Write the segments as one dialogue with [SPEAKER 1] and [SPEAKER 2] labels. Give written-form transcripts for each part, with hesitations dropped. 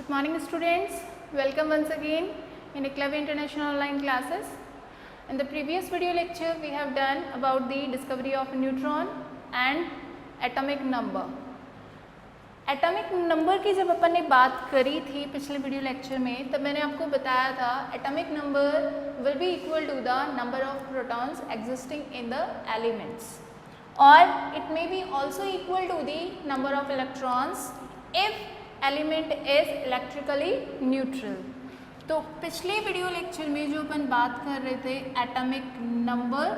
[SPEAKER 1] Good morning students, welcome once again in Eklavya International Online Classes. In the previous video lecture we have done about the discovery of neutron and atomic number. Atomic number की जब अपन ने बात करी थी पिछले video lecture में, तब मैंने आपको बताया था atomic number will be equal to the number of protons existing in the elements और it may be also equal to the number of electrons if element is electrically neutral. तो पिछले video lecture में जो अपन बात कर रहे थे atomic number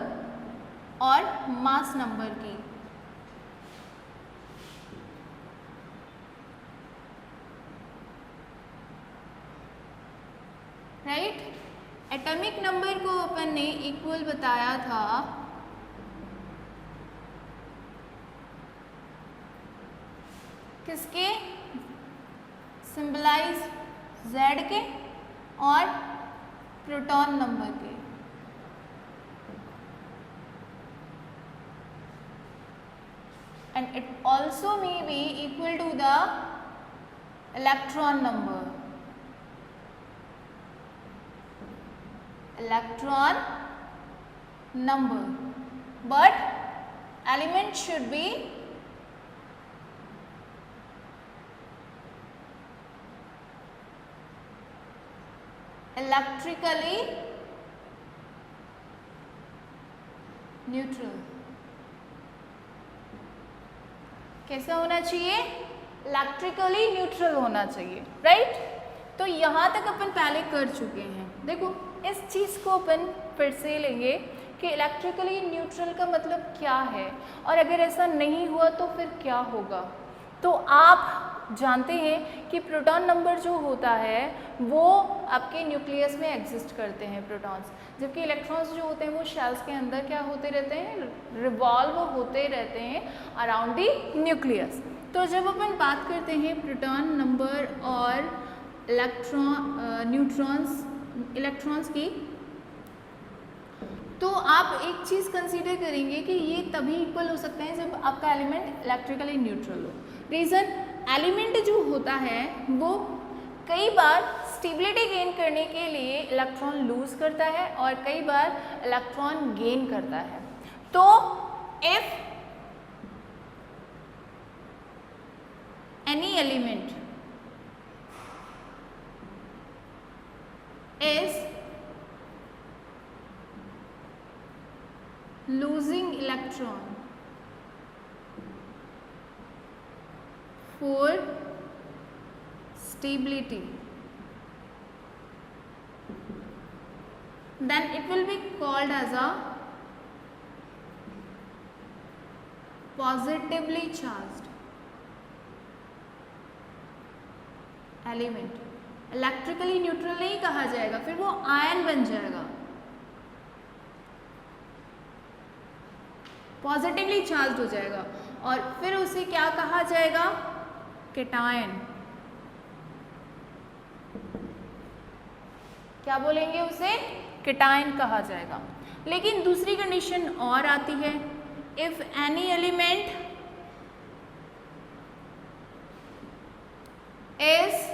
[SPEAKER 1] और मास नंबर की, राइट, एटॉमिक नंबर को अपन ने इक्वल बताया था किसके, सिंबलाइज Z के और प्रोटॉन नंबर के. And it also may be equal to the electron number. Electron number, but element should be electrically neutral. कैसा होना चाहिए? इलेक्ट्रिकली न्यूट्रल होना चाहिए, राइट. तो यहाँ तक अपन पहले कर चुके हैं. देखो इस चीज़ को अपन फिर से लेंगे कि इलेक्ट्रिकली न्यूट्रल का मतलब क्या है और अगर ऐसा नहीं हुआ तो फिर क्या होगा. तो आप जानते हैं कि प्रोटॉन नंबर जो होता है वो आपके न्यूक्लियस में एग्जिस्ट करते हैं प्रोटॉन्स, जबकि इलेक्ट्रॉन्स जो होते हैं वो शेल्स के अंदर क्या होते रहते हैं, रिवॉल्व होते रहते हैं अराउंड दी न्यूक्लियस. तो जब अपन बात करते हैं प्रोटॉन नंबर और इलेक्ट्रॉन्स की, तो आप एक चीज़ कंसीडर करेंगे कि ये तभी इक्वल हो सकते हैं जब आपका एलिमेंट इलेक्ट्रिकली न्यूट्रल हो. रीज़न, एलिमेंट जो होता है वो कई बार स्टेबिलिटी गेन करने के लिए इलेक्ट्रॉन लूज करता है और कई बार इलेक्ट्रॉन गेन करता है. तो if any element is losing electron for stability, then it will be called as a positively charged element. Electrically neutral नहीं कहा जाएगा, फिर वो आयन बन जाएगा. पॉजिटिवली चार्ज हो जाएगा और फिर उसे क्या कहा जाएगा, केटायन. क्या बोलेंगे उसे, केटायन कहा जाएगा. लेकिन दूसरी कंडीशन और आती है, if any element is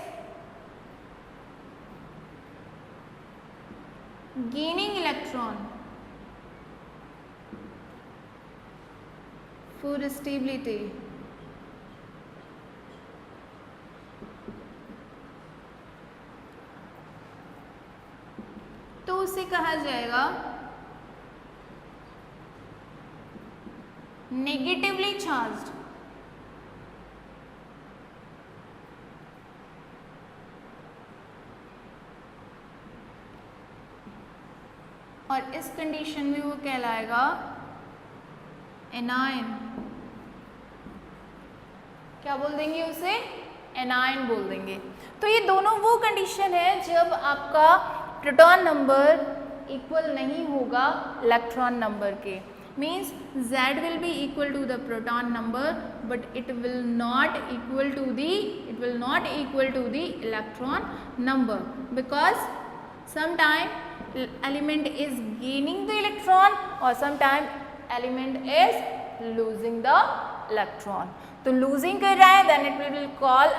[SPEAKER 1] gaining electron for stability, तो उसे कहा जाएगा नेगेटिवली चार्ज्ड. और इस कंडीशन में वो कहलाएगा एनायन. क्या बोल देंगे उसे, एनायन बोल देंगे. तो ये दोनों वो कंडीशन है जब आपका प्रोटॉन नंबर इक्वल नहीं होगा इलेक्ट्रॉन नंबर के. Means Z will be equal to the proton number but it will not equal to the electron number, because sometime element is gaining the electron or sometime element is losing the electron. तो losing कर रहा है then it will called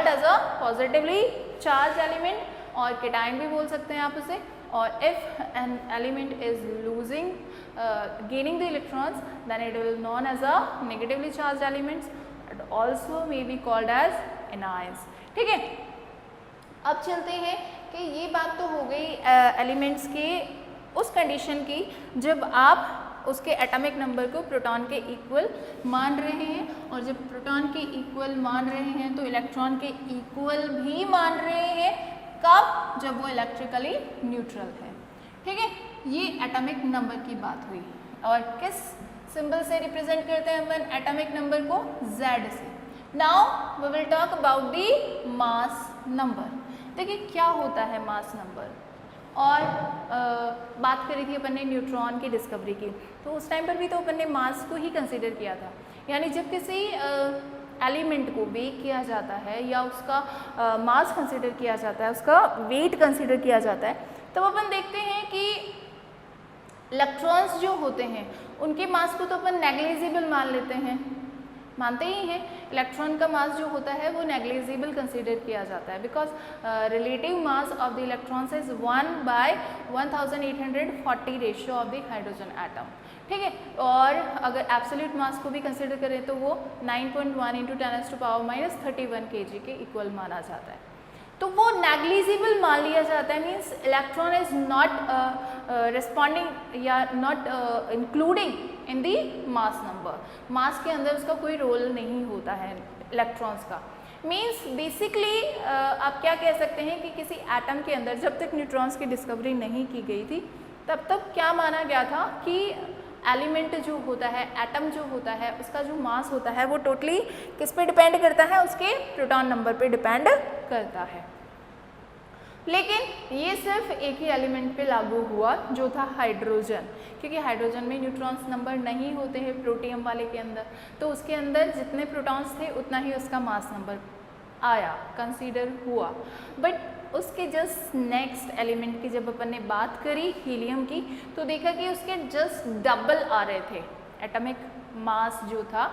[SPEAKER 1] as a positively charge element, और cation भी बोल सकते हैं आप उसे। और if an element is losing gaining the electrons then it will known as a negatively charged elements, it also may be called as anions। ठीक है, अब चलते हैं कि ये बात तो हो गई एलिमेंट्स के उस कंडीशन की जब आप उसके एटॉमिक नंबर को प्रोटॉन के इक्वल मान रहे हैं, और जब प्रोटॉन के इक्वल मान रहे हैं तो इलेक्ट्रॉन के इक्वल भी मान रहे हैं। कब? जब वो इलेक्ट्रिकली न्यूट्रल है। ठीक है, ये एटॉमिक नंबर की बात हुई। और किस सिंबल से रिप्रेजेंट करते हैं अपन एटॉमिक नंबर को? Z से। Now we will talk about the mass number. देखिए क्या होता है मास नंबर। और बात करी थी अपन ने न्यूट्रॉन की डिस्कवरी की, तो उस टाइम पर भी तो अपन ने मास को ही कंसीडर किया था। यानी जब किसी एलिमेंट को वेट किया जाता है या उसका मास कंसीडर किया जाता है, उसका वेट कंसीडर किया जाता है, तब अपन देखते हैं कि इलेक्ट्रॉन्स जो होते हैं उनके मास को तो अपन नेग्लिजिबल मान लेते हैं, मानते ही हैं। इलेक्ट्रॉन का मास जो होता है वो नेग्लिजिबल कंसीडर किया जाता है, because relative mass of the electrons is 1/1840 ratio of the hydrogen atom. ठीक है, और अगर एब्सोल्यूट मास को भी कंसीडर करें तो वो 9.1 × 10⁻³ kg के इक्वल माना जाता है। तो वो नेग्लिजिबल मान लिया जाता है, means electron is not responding या not including in the mass number. Mass के अंदर उसका कोई रोल नहीं होता है इलेक्ट्रॉन्स का। मीन्स बेसिकली आप क्या कह सकते हैं कि किसी एटम के अंदर जब तक न्यूट्रॉन्स की डिस्कवरी नहीं की गई थी तब तक क्या माना गया था कि एलिमेंट जो होता है, एटम जो होता है, उसका जो मास होता है वो टोटली किस पे डिपेंड करता है? उसके प्रोटॉन नंबर पे डिपेंड करता है। लेकिन ये सिर्फ एक ही एलिमेंट पे लागू हुआ जो था हाइड्रोजन, क्योंकि हाइड्रोजन में न्यूट्रॉन्स नंबर नहीं होते हैं प्रोटियम वाले के अंदर, तो उसके अंदर जितने प्रोटॉन्स थे उतना ही उसका मास नंबर आया, कंसीडर हुआ। बट उसके जस्ट नेक्स्ट एलिमेंट की जब अपन ने बात करी हीलियम की, तो देखा कि उसके जस्ट डबल आ रहे थे। एटॉमिक मास जो था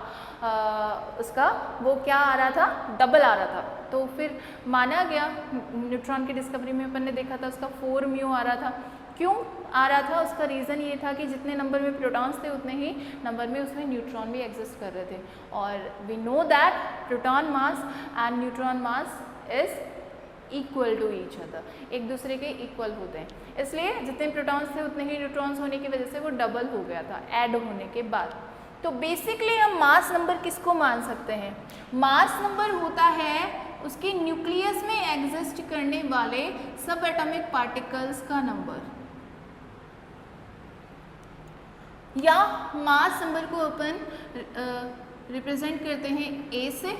[SPEAKER 1] उसका वो क्या आ रहा था? डबल आ रहा था। तो फिर माना गया, न्यूट्रॉन की डिस्कवरी में अपन ने देखा था उसका 4 म्यू आ रहा था। क्यों आ रहा था? उसका रीज़न ये था कि जितने नंबर में प्रोटॉन्स थे उतने ही नंबर में उसमें न्यूट्रॉन भी एग्जिस्ट कर रहे थे। और we know that proton mass and neutron mass is equal to each other, एक दूसरे के इक्वल होते हैं। इसलिए जितने प्रोटॉन्स थे उतने ही न्यूट्रॉन्स होने की वजह से वो डबल हो गया था ऐड होने के बाद। तो बेसिकली हम मास नंबर किसको मान सकते हैं? मास नंबर होता है उसके न्यूक्लियस में एग्जिस्ट करने वाले सब एटॉमिक पार्टिकल्स का नंबर, या मास नंबर को अपन रिप्रेजेंट करते हैं ए से।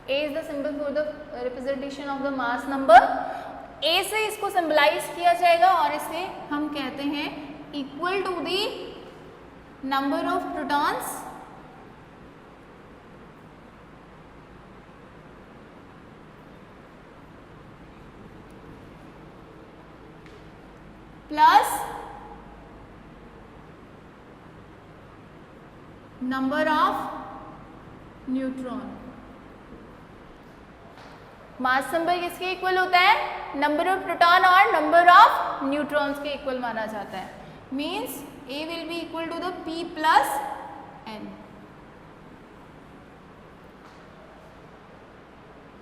[SPEAKER 1] A is the symbol for the representation of the mass number। A से इसको सिंबलाइज किया जाएगा और इसे हम कहते हैं equal to the number of protons plus number of neutron. Mass number किसके इक्वल होता है? नंबर ऑफ प्रोटॉन और नंबर ऑफ न्यूट्रॉन्स के इक्वल माना जाता है। Means A will be equal to the P plus N।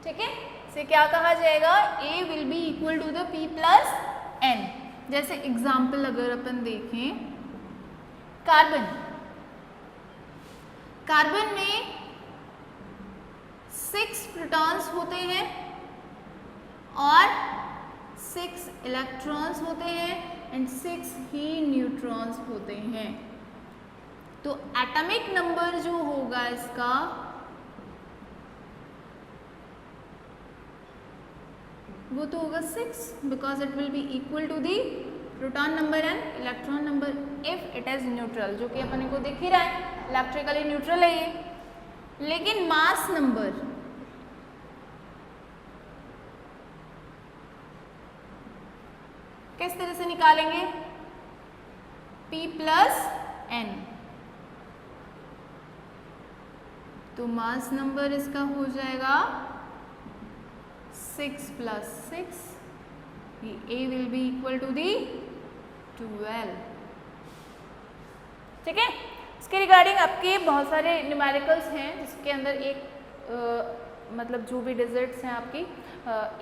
[SPEAKER 1] ठीक है, इसे क्या कहा जाएगा? A will be equal to the P plus N। जैसे एग्जाम्पल अगर अपन देखें, कार्बन, कार्बन में 6 प्रोटॉन्स होते हैं और 6 इलेक्ट्रॉन्स होते हैं एंड 6 ही न्यूट्रॉन्स होते हैं। तो एटॉमिक नंबर जो होगा इसका वो तो होगा 6, because it will be equal to the proton number and electron number if it is neutral, जो कि अपने को दिख ही रहा है इलेक्ट्रिकली न्यूट्रल है ये। लेकिन मास नंबर किस तरह से निकालेंगे? P plus N। तो मास नंबर इसका हो जाएगा 6 + 6, ये A will be equal to the 12। ठीक है, इसके रिगार्डिंग आपके बहुत सारे न्यूमेरिकल्स हैं जिसके अंदर एक मतलब जो भी डिजिट्स हैं आपकी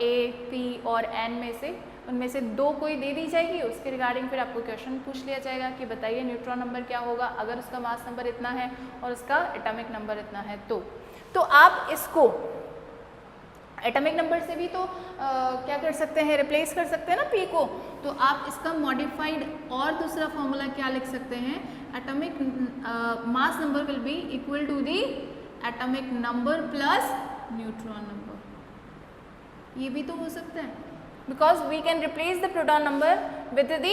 [SPEAKER 1] A, P और N में से उनमें से 2 कोई दे दी जाएगी, उसके रिगार्डिंग फिर आपको क्वेश्चन पूछ लिया जाएगा कि बताइए न्यूट्रॉन नंबर क्या होगा अगर उसका मास नंबर इतना है और उसका एटॉमिक नंबर इतना है। तो आप इसको एटॉमिक नंबर से भी तो क्या कर सकते हैं, रिप्लेस कर सकते हैं ना P को। तो आप इसका मॉडिफाइड और दूसरा फॉर्मूला क्या लिख सकते हैं, atomic mass number will be equal to the atomic number plus neutron number. ये भी तो हो सकता है, because we can replace the proton number with the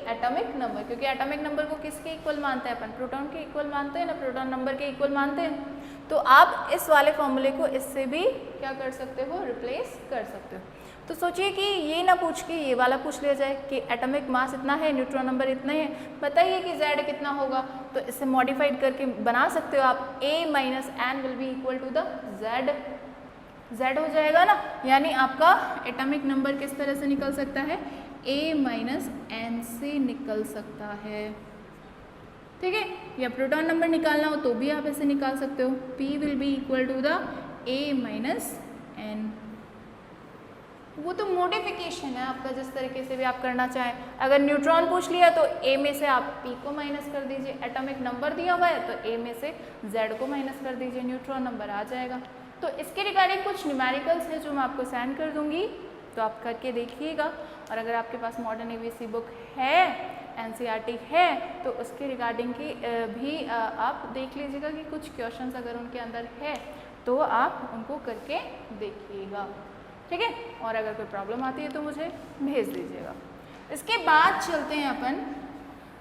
[SPEAKER 1] atomic number, क्योंकि एटॉमिक नंबर को किसके इक्वल मानते हैं अपन, प्रोटॉन के इक्वल मानते हैं ना, प्रोटॉन नंबर के इक्वल मानते हैं। तो आप इस वाले फॉर्मूले को इससे भी क्या कर सकते हो, रिप्लेस कर सकते हो। तो सोचिए कि ये ना पूछ के ये वाला पूछ लिया जाए कि एटॉमिक मास इतना है, न्यूट्रॉन नंबर इतना है, बताइए कि Z कितना होगा। तो इससे मॉडिफाइड करके बना सकते हो आप A - N will be equal to the Z हो जाएगा ना, यानी आपका एटॉमिक नंबर किस तरह से निकल सकता है, A - N से निकल सकता है। ठीक है, या प्रोटॉन नंबर निकालना हो तो भी आप ऐसे निकाल सकते हो, P will be equal to the A - N। वो तो मॉडिफिकेशन है आपका, जिस तरीके से भी आप करना चाहें। अगर न्यूट्रॉन पूछ लिया तो A में से आप P को माइनस कर दीजिए, एटॉमिक नंबर दिया हुआ है तो A में से Z को माइनस कर दीजिए, न्यूट्रॉन नंबर आ जाएगा। तो इसके रिगार्डिंग कुछ न्यूमेरिकल्स हैं जो मैं आपको सेंड कर दूंगी, तो आप करके देखिएगा। और अगर आपके पास मॉडर्न ABC बुक है, NCERT है, तो उसके रिगार्डिंग की भी आप देख लीजिएगा कि कुछ क्वेश्चंस अगर उनके अंदर है तो आप उनको करके देखिएगा। ठीक है, और अगर कोई प्रॉब्लम आती है तो मुझे भेज दीजिएगा। इसके बाद चलते हैं अपन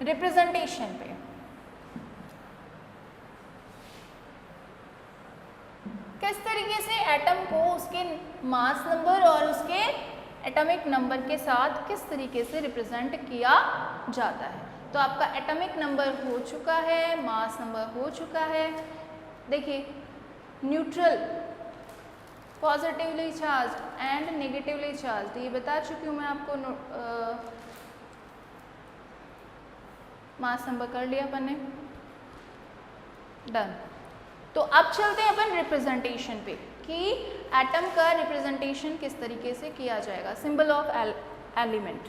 [SPEAKER 1] रिप्रेजेंटेशन पे। किस तरीके से एटम को उसके मास नंबर और उसके एटॉमिक नंबर के साथ किस तरीके से रिप्रेजेंट किया जाता है। तो आपका एटॉमिक नंबर हो चुका है, मास नंबर हो चुका है। देखिए, neutral, positively charge and negatively charge, ये बता चुकी हूँ मैं आपको। मास नंबर कर लिया अपन ने, डन। तो अब चलते हैं अपन रिप्रेजेंटेशन पे कि एटम का रिप्रेजेंटेशन किस तरीके से किया जाएगा। सिंबल ऑफ एलिमेंट,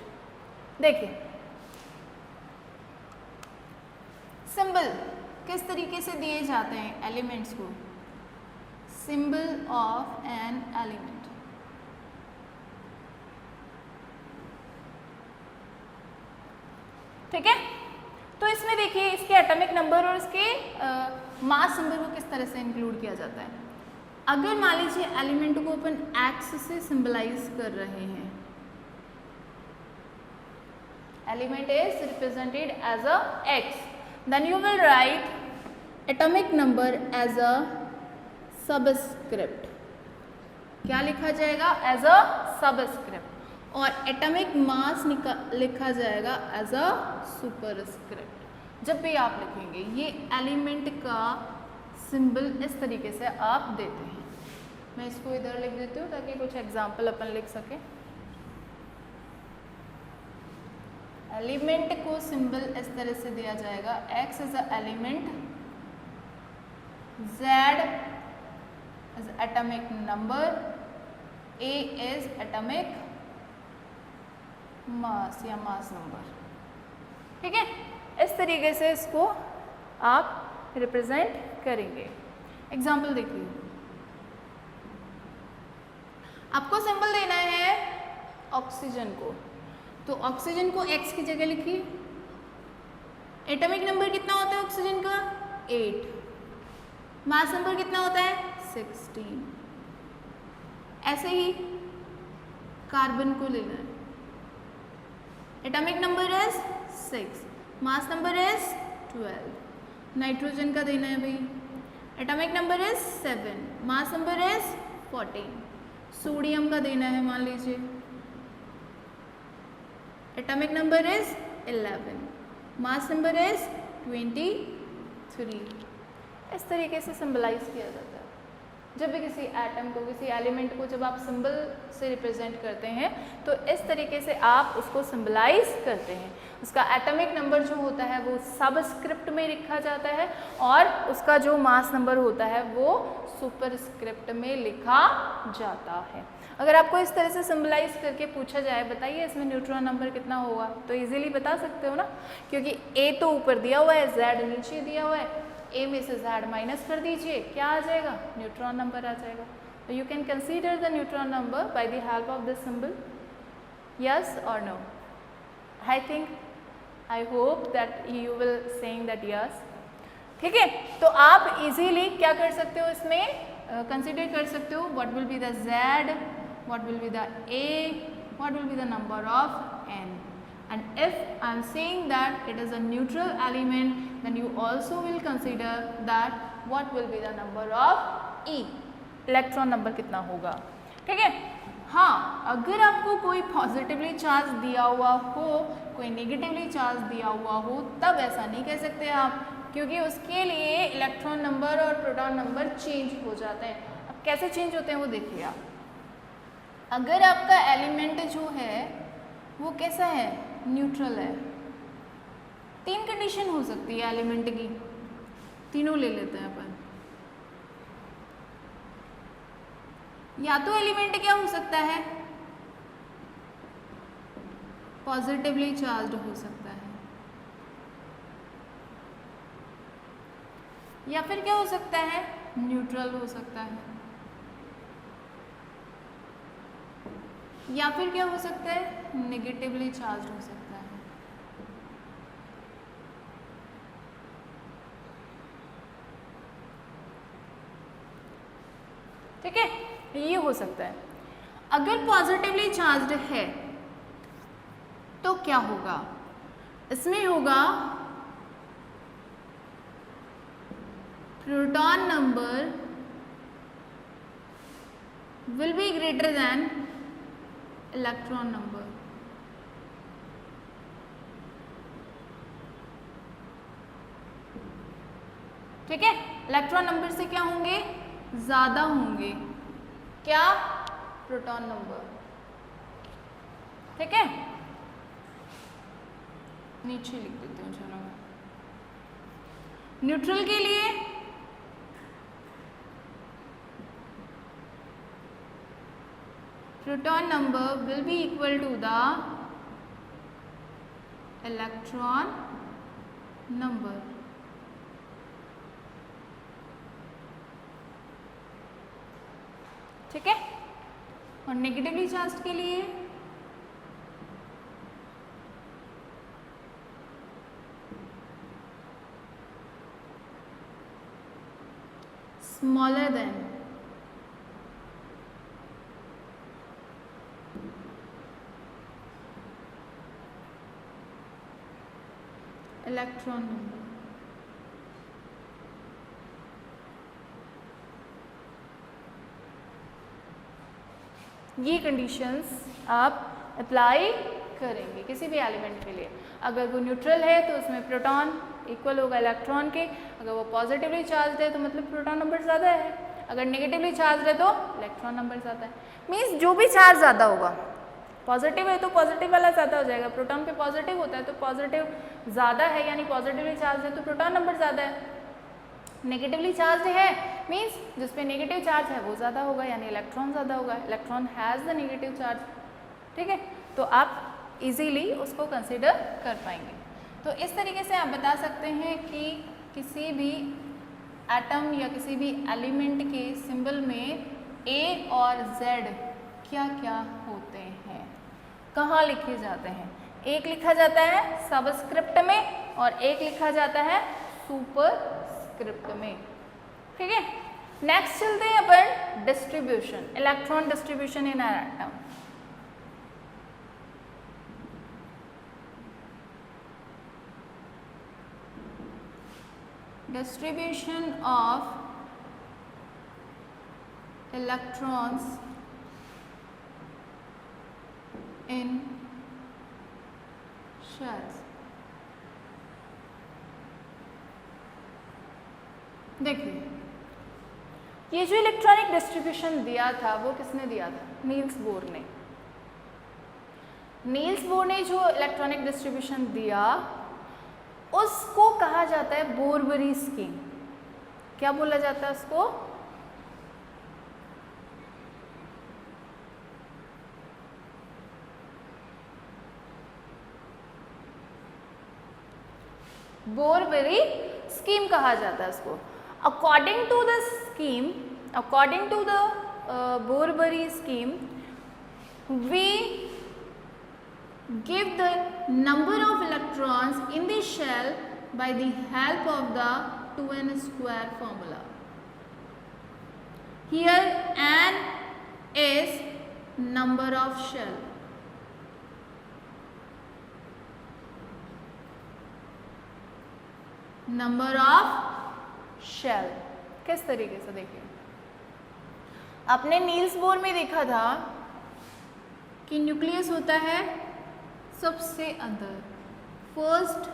[SPEAKER 1] देखिए सिंबल किस तरीके से दिए जाते हैं एलिमेंट्स को। सिंबल ऑफ एन एलिमेंट, ठीक है। तो इसमें देखिए इसके एटॉमिक नंबर और इसके मास नंबर को किस तरह से इंक्लूड किया जाता है। अगर मान लीजिए एलिमेंट को अपन एक्स से सिंबलाइज कर रहे हैं, element is represented as a X, then you will write atomic number as a subscript. क्या लिखा जाएगा, एज अ सबस्क्रिप्ट, और एटॉमिक मास लिखा जाएगा एज अ सुपरस्क्रिप्ट। जब भी आप लिखेंगे ये एलिमेंट का सिंबल इस तरीके से आप देते हैं। मैं इसको इधर लिख देती हूँ ताकि कुछ एग्जाम्पल अपन लिख सकें। एलिमेंट को सिंबल इस तरह से दिया जाएगा, x is a element, Z is atomic number, A is atomic mass या मास नंबर। ठीक है, इस तरीके से इसको आप रिप्रेजेंट करेंगे। एग्जाम्पल देखिए, आपको सिंबल देना है ऑक्सीजन को, तो ऑक्सीजन को X की जगह लिखिए। एटॉमिक नंबर कितना होता है ऑक्सीजन का, 8। मास नंबर कितना होता है, 16। ऐसे ही कार्बन को लेना है, atomic number is 6, mass number is 12। Nitrogen का देना है भाई, atomic number is 7, mass number is 14। Sodium का देना है, मान लीजिए atomic number is 11, mass number is 23। इस तरीके से सिंबलाइज किया जाता है। जब भी किसी एटम को, किसी एलिमेंट को जब आप सिंबल से रिप्रेजेंट करते हैं तो इस तरीके से आप उसको सिंबलाइज करते हैं। उसका एटॉमिक नंबर जो होता है वो सबस्क्रिप्ट में लिखा जाता है और उसका जो मास नंबर होता है वो सुपरस्क्रिप्ट में लिखा जाता है। अगर आपको इस तरह से सिंबलाइज करके पूछा जाए बताइए इसमें न्यूट्रॉन नंबर कितना होगा, तो इजीली बता सकते हो ना, क्योंकि ए तो ऊपर दिया हुआ है, जेड नीचे दिया हुआ है, ए में से जेड माइनस कर दीजिए, क्या आ जाएगा, न्यूट्रॉन नंबर आ जाएगा। तो you can consider the neutron number by the help of this symbol, yes और no. I think, I hope that you will saying that yes. ठीक है, तो आप इजीली क्या कर सकते हो, इसमें कंसीडर कर सकते हो what will be the Z, what will be the A, what will be the number of N, and if I am saying that it is a neutral element then you also will consider that what will be the number of E, electron number कितना होगा। ठीक है, हाँ, अगर आपको कोई positively charge दिया हुआ हो, कोई नेगेटिवली चार्ज दिया हुआ हो, तब ऐसा नहीं कह सकते आप, क्योंकि उसके लिए इलेक्ट्रॉन नंबर और प्रोटॉन नंबर चेंज हो जाते हैं। अब कैसे चेंज होते हैं वो देखिए आप। अगर आपका एलिमेंट जो है वो कैसा है, न्यूट्रल है, तीन कंडीशन हो सकती है एलिमेंट की, तीनों ले लेते हैं अपन। या तो एलिमेंट क्या हो सकता है, पॉजिटिवली चार्ज्ड हो सकता है, या फिर क्या हो सकता है, न्यूट्रल हो सकता है, या फिर क्या हो सकता है, नेगेटिवली चार्ज हो सकता है। ठीक है, ये हो सकता है। अगर पॉजिटिवली चार्ज्ड है तो क्या होगा, इसमें होगा proton number will be greater than electron number. ठीक है, इलेक्ट्रॉन नंबर से क्या होंगे, ज्यादा होंगे, क्या, प्रोटॉन नंबर। ठीक है, नीचे लिख देते हूँ, चलो। न्यूट्रल के लिए proton number will be equal to the electron number। ठीक है, और नेगेटिवली चार्ज के लिए स्मॉलर देन इलेक्ट्रॉन नंबर। ये कंडीशंस आप अप्लाई करेंगे किसी भी एलिमेंट के लिए। अगर वो न्यूट्रल है तो उसमें प्रोटॉन इक्वल होगा इलेक्ट्रॉन के, अगर वो पॉजिटिवली चार्ज है तो मतलब प्रोटॉन नंबर ज़्यादा है, अगर नेगेटिवली चार्ज है तो इलेक्ट्रॉन नंबर ज़्यादा है। मीन्स जो भी चार्ज ज़्यादा होगा, पॉजिटिव है तो पॉजिटिव वाला ज़्यादा हो जाएगा, प्रोटॉन पे पॉजिटिव होता है तो पॉजिटिव ज़्यादा है यानी पॉजिटिवली चार्ज है तो प्रोटॉन नंबर ज़्यादा है। नेगेटिवली चार्ज है मीन्स जिस पे नेगेटिव चार्ज है वो ज़्यादा होगा यानी इलेक्ट्रॉन ज़्यादा होगा, electron has the negative charge. ठीक है, तो आप इजीली उसको कंसिडर कर पाएंगे। तो इस तरीके से आप बता सकते हैं कि किसी भी एटम या किसी भी एलिमेंट के सिंबल में ए और जेड क्या क्या होते हैं, कहाँ लिखे जाते हैं। एक लिखा जाता है सबस्क्रिप्ट में और एक लिखा जाता है सुपरस्क्रिप्ट में। ठीक है, नेक्स्ट चलते हैं अपन distribution, electron distribution in an atom. Distribution of electrons in shells। देखिए ये जो इलेक्ट्रॉनिक डिस्ट्रीब्यूशन दिया था वो किसने दिया था? नील्स बोर ने। नील्स बोर ने जो इलेक्ट्रॉनिक डिस्ट्रीब्यूशन दिया उसको कहा जाता है बोरबरी स्कीम। क्या बोला जाता है उसको? बोरबरी स्कीम कहा जाता है उसको। According to the scheme, according to the Bohr Bury scheme, we give the number of electrons in the shell by the help of the 2n square formula. Here n is number of shell. Number of shell किस तरीके से? देखिए आपने Niels Bohr में देखा था कि nucleus होता है सबसे अंदर, फर्स्ट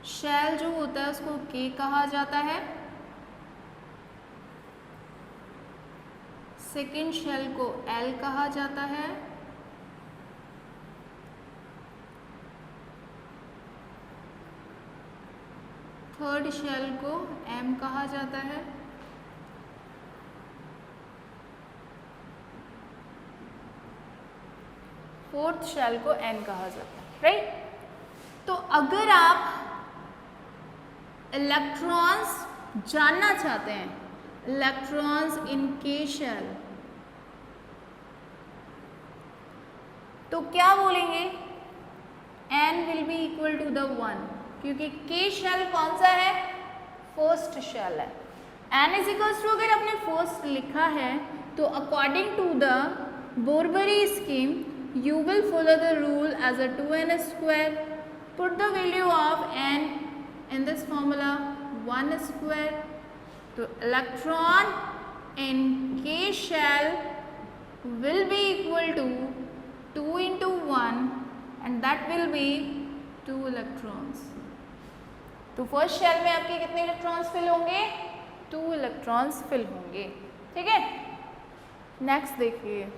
[SPEAKER 1] शेल जो होता है उसको के कहा जाता है, सेकेंड शेल को एल कहा जाता है, थर्ड शेल को एम कहा जाता है, फोर्थ शेल को एन कहा जाता है, राइट। तो अगर आप इलेक्ट्रॉन्स जानना चाहते हैं, इलेक्ट्रॉन्स इन के शेल, तो क्या बोलेंगे? N will be equal to the 1, क्योंकि के शेल कौन सा है? फर्स्ट शेल है। एन इज इक्वल्स टू, अगर आपने फर्स्ट लिखा है तो according to the Bohr Bury scheme you will follow the rule as a 2n square. Put the value of n in this formula 1 square. So electron in K shell will be equal to 2 into 1 and that will be 2 electrons. तो first shell में आपके कितने electrons fill होंगे? 2 electrons fill होंगे, ठीक है। Next देखिए,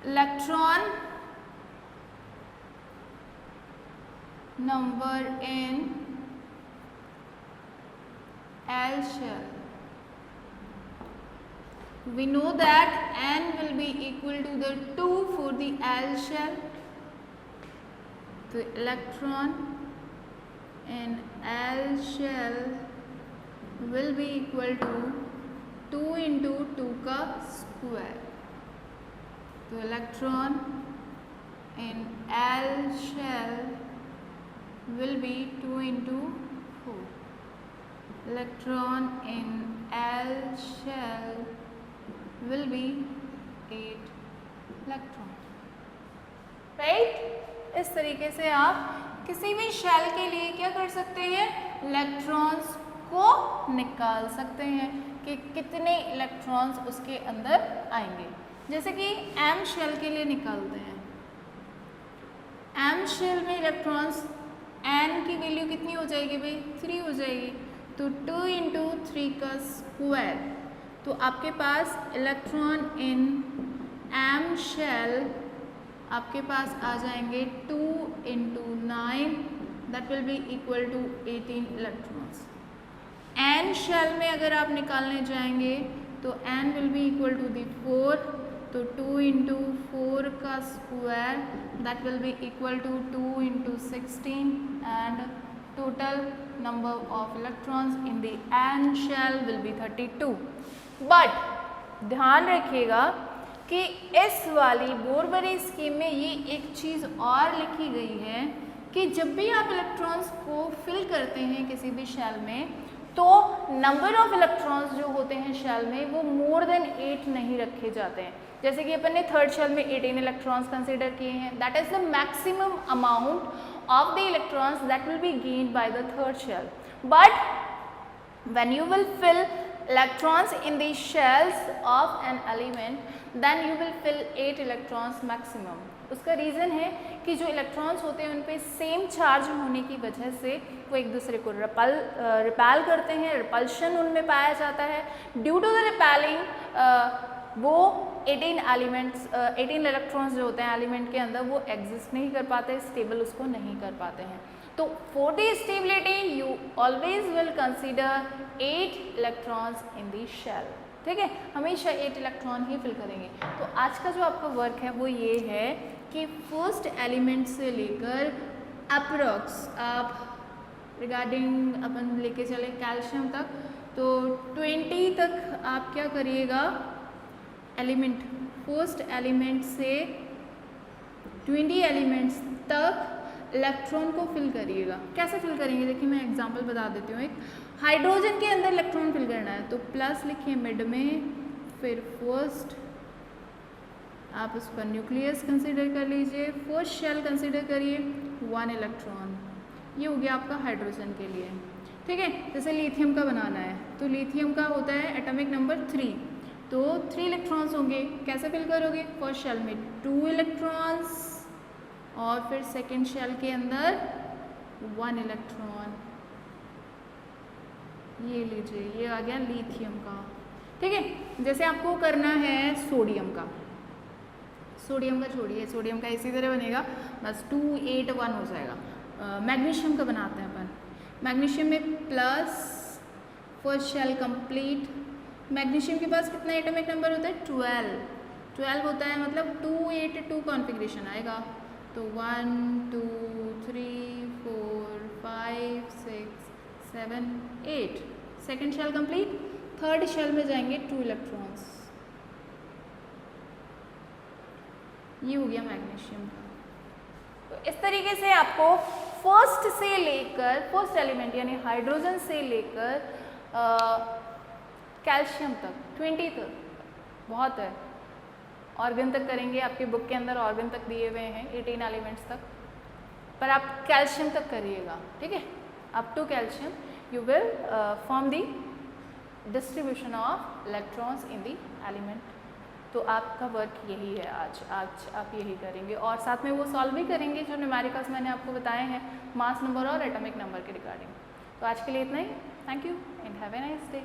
[SPEAKER 1] electron number in L shell. We know that n will be equal to the 2 for the L shell. The electron in L shell will be equal to 2 into 2 का square. तो electron in L shell will be 2 into 4. Electron in L shell will be 8 electron. Right? इस तरीके से आप किसी भी shell के लिए क्या कर सकते हैं? इलेक्ट्रॉन्स को निकाल सकते हैं कि कितने इलेक्ट्रॉन्स उसके अंदर आएंगे। जैसे कि एम शेल के लिए निकालते हैं, एम शेल में इलेक्ट्रॉन्स एन की वैल्यू कितनी हो जाएगी भाई? 3 हो जाएगी। तो 2 into 3 का स्क्वायर, तो आपके पास इलेक्ट्रॉन इन एम शेल आपके पास आ जाएंगे 2 into 9, that will be equal to 18 electrons. N shell में अगर आप निकालने जाएंगे तो N will be equal to the 4, तो 2 into 4 का square that will be equal to 2 into 16 and total number of electrons in the n shell will be 32. But ध्यान रखिएगा कि इस वाली बोरबरी स्कीम में ये एक चीज़ और लिखी गई है कि जब भी आप इलेक्ट्रॉन्स को फिल करते हैं किसी भी शेल में, तो नंबर ऑफ इलेक्ट्रॉन्स जो होते हैं शेल में वो मोर देन 8 नहीं रखे जाते हैं। जैसे कि अपन ने थर्ड शेल में 18 इलेक्ट्रॉन्स कंसीडर किए हैं, that is the maximum amount of the electrons that will be gained by the third shell. But when you will fill electrons in the shells of an element, then you will fill 8 electrons maximum. उसका reason है कि जो electrons होते हैं उन पे same charge होने की वजह से वो एक दूसरे को रिपेल करते हैं, रिपल्शन उनमें पाया जाता है. ड्यू टू द रिपेलिंग वो 18 इलेक्ट्रॉन्स जो होते हैं एलिमेंट के अंदर वो एग्जिस्ट नहीं कर पाते, स्टेबल उसको नहीं कर पाते हैं. तो for the stability you always will consider 8 electrons in the shell. ठीक है, हमेशा 8 इलेक्ट्रॉन ही फिल करेंगे. तो आज का जो आपका वर्क है वो ये है कि फर्स्ट एलिमेंट से लेकर अप्रॉक्स आप रिगार्डिंग अपन लेके चले कैल्शियम तक, तो 20 तक आप क्या करिएगा, एलिमेंट फर्स्ट एलिमेंट से 20 एलिमेंट्स तक इलेक्ट्रॉन को फिल करिएगा. कैसे फिल करेंगे देखिए, मैं एग्जांपल बता देती हूँ. एक हाइड्रोजन के अंदर इलेक्ट्रॉन फिल करना है तो प्लस लिखिए मिड में, फिर फर्स्ट आप उसका न्यूक्लियस कंसीडर कर लीजिए, फर्स्ट शेल कंसीडर करिए, 1 इलेक्ट्रॉन. ये हो गया आपका हाइड्रोजन के लिए. ठीक है, जैसे लिथियम का बनाना है तो लिथियम का होता है एटॉमिक नंबर 3, तो 3 इलेक्ट्रॉन्स होंगे. कैसे फिल करोगे, फर्स्ट शेल में 2 इलेक्ट्रॉन्स और फिर सेकेंड शेल के अंदर 1 इलेक्ट्रॉन. ये लीजिए, ये आ गया लिथियम का. ठीक है, जैसे आपको करना है सोडियम का, सोडियम का छोड़िए, सोडियम का इसी तरह बनेगा, बस 2 8 1 हो जाएगा. मैग्नीशियम का बनाते हैं अपन. मैग्नीशियम में plus, first shell complete. Magnesium के पास कितना एटॉमिक नंबर होता है, 12 होता है, मतलब 2 8 2 कॉन्फ़िगरेशन आएगा. तो 1 2 3 4 5 6 7 8. Second shell complete. Third shell में जाएंगे 2 इलेक्ट्रॉन्स. ये हो गया मैग्नीशियम का. तो इस तरीके से आपको फर्स्ट से लेकर, फर्स्ट एलिमेंट यानी हाइड्रोजन से लेकर कैल्शियम तक 20 तक बहुत है. ऑर्गन तक करेंगे, आपके बुक के अंदर ऑर्गन तक दिए हुए हैं 18 एलिमेंट्स तक, पर आप कैल्शियम तक करिएगा. ठीक है, up to calcium you will form the distribution of electrons in the element. तो आपका वर्क यही है आज आप यही करेंगे और साथ में वो सॉल्व भी करेंगे जो न्यूमेरिकल्स मैंने आपको बताए हैं मास नंबर और एटॉमिक नंबर के रिगार्डिंग. तो आज के लिए इतना ही. Thank you and have a nice day.